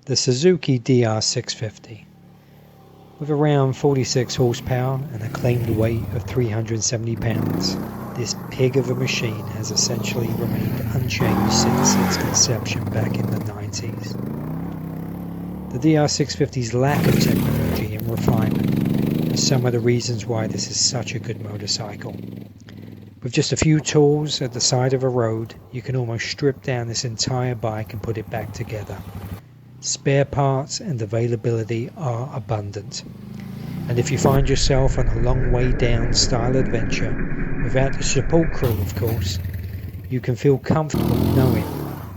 the Suzuki DR650. With around 46 horsepower and a claimed weight of 370 pounds, this pig of a machine has essentially remained unchanged since its conception back in the 90s. The DR650's lack of technology and refinement are some of the reasons why this is such a good motorcycle. With just a few tools at the side of a road, you can almost strip down this entire bike and put it back together. Spare parts and availability are abundant. And if you find yourself on a long way down style adventure, without the support crew of course, you can feel comfortable knowing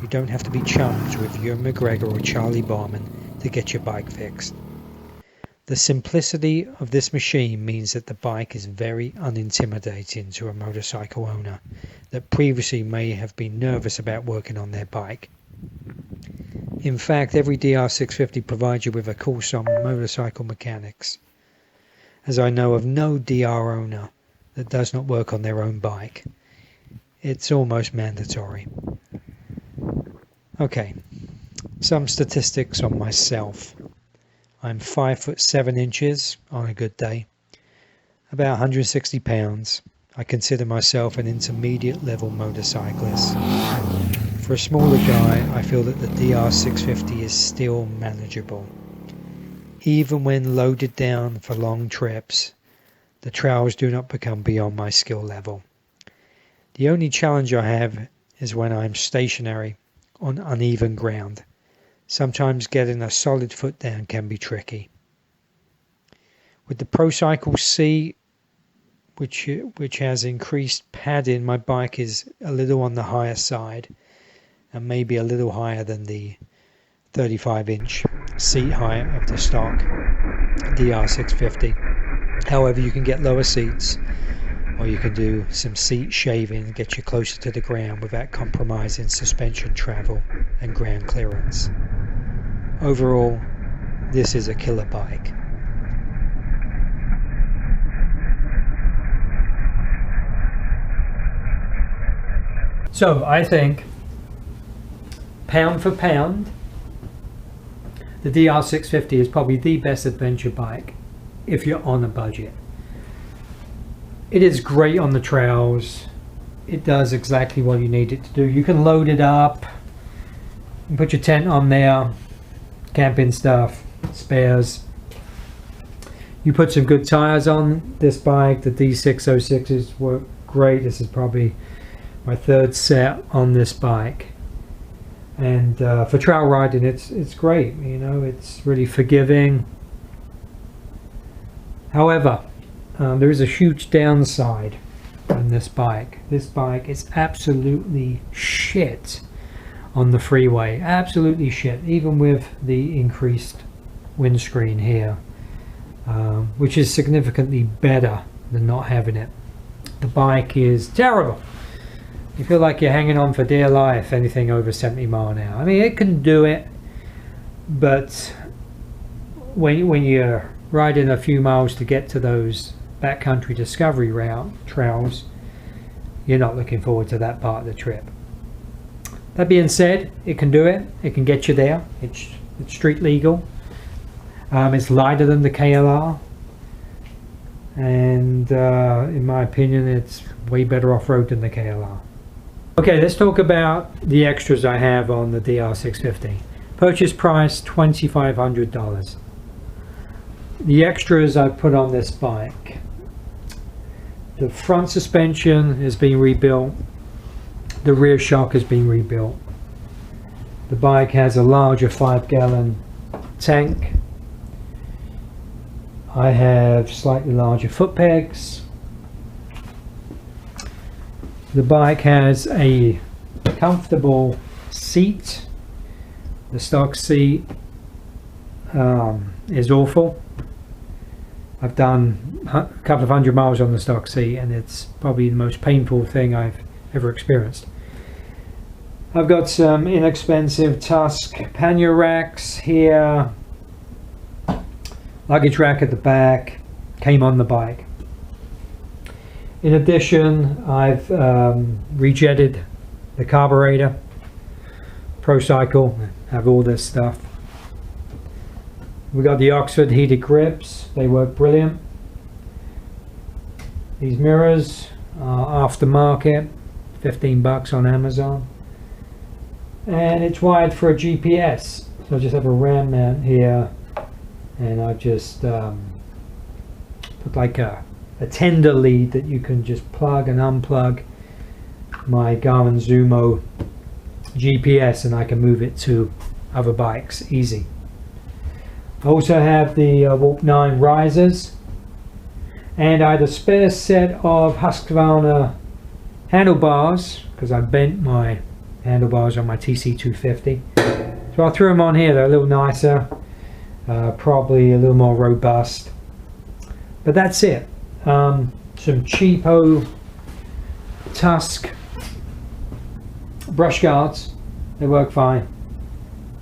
you don't have to be chummed with Ewan McGregor or Charlie Barman to get your bike fixed. The simplicity of this machine means that the bike is very unintimidating to a motorcycle owner that previously may have been nervous about working on their bike. In fact, every DR650 provides you with a course on motorcycle mechanics, as I know of no DR owner that does not work on their own bike. It's almost mandatory. Okay, some statistics on myself. I'm 5'7" on a good day, about 160 pounds. I consider myself an intermediate level motorcyclist. For a smaller guy, I feel that the DR650 is still manageable. Even when loaded down for long trips, the trails do not become beyond my skill level. The only challenge I have is when I'm stationary on uneven ground. Sometimes getting a solid foot down can be tricky. With the ProCycle C, which has increased padding, my bike is a little on the higher side and maybe a little higher than the 35-inch seat height of the stock DR650. However, you can get lower seats, or you can do some seat shaving and get you closer to the ground without compromising suspension travel and ground clearance. Overall, this is a killer bike. So I think, pound for pound, the DR650 is probably the best adventure bike if you're on a budget. It is great on the trails. It does exactly what you need it to do. You can load it up, and put your tent on there, camping stuff, spares. You put some good tires on this bike. The D606s work great. This is probably my third set on this bike, and for trail riding it's great. You know, it's really forgiving. However, there is a huge downside on this bike. This bike is absolutely shit on the freeway, absolutely shit, even with the increased windscreen here, which is significantly better than not having it. The bike is terrible. You feel like you're hanging on for dear life anything over 70 mile an hour. I mean, it can do it, but when you're riding a few miles to get to those backcountry discovery route trails, you're not looking forward to that part of the trip. That being said, it can do it. It can get you there. It's street legal. It's lighter than the KLR, and in my opinion, it's way better off-road than the KLR. Okay, let's talk about the extras I have on the DR650. Purchase price $2,500. The extras I put on this bike: the front suspension is being rebuilt, the rear shock has been rebuilt, the bike has a larger 5-gallon tank, I have slightly larger foot pegs, the bike has a comfortable seat. The stock seat is awful. I've done a couple of 100 miles on the stock seat, and it's probably the most painful thing I've ever experienced. I've got some inexpensive Tusk pannier racks here, luggage rack at the back, came on the bike. In addition, I've rejetted the carburetor. ProCycle have all this stuff. We got the Oxford heated grips, they work brilliant. These mirrors are aftermarket, 15 bucks on Amazon, and it's wired for a GPS. So I just have a RAM mount here, and I just put like a tender lead that you can just plug and unplug my Garmin Zumo GPS, and I can move it to other bikes easy. I also have the Warp 9 risers, and I had a spare set of Husqvarna handlebars because I bent my handlebars on my TC250, so I threw them on here. They're a little nicer, probably a little more robust, but that's it. Some cheapo Tusk brush guards, they work fine.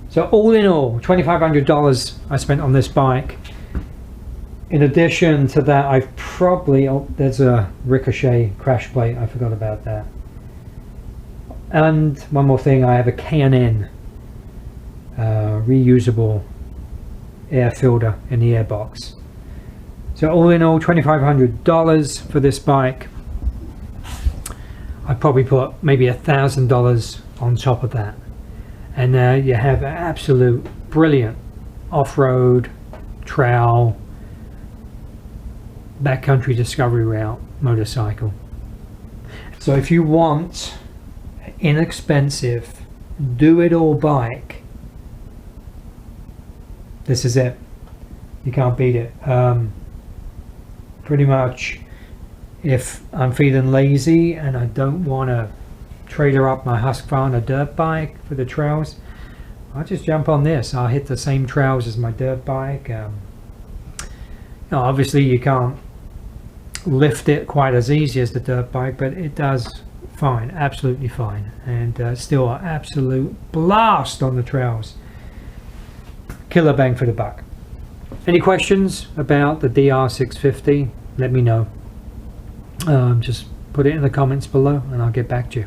So all in all, $2,500 I spent on this bike. In addition to that, I've probably, oh, there's a Ricochet crash plate, I forgot about that. And one more thing, I have a K&N reusable air filter in the airbox. So all in all, $2,500 for this bike. I probably put maybe $1,000 on top of that. And now you have an absolute brilliant off-road, trail, backcountry discovery route motorcycle. So if you want an inexpensive, do-it-all bike, this is it. You can't beat it. Pretty much, if I'm feeling lazy and I don't want to trailer up my Husqvarna dirt bike for the trails, I'll just jump on this. I'll hit the same trails as my dirt bike. Obviously you can't lift it quite as easy as the dirt bike, but it does fine, absolutely fine, and still an absolute blast on the trails. Killer bang for the buck. Any questions about the DR650? Let me know. Just put it in the comments below and I'll get back to you.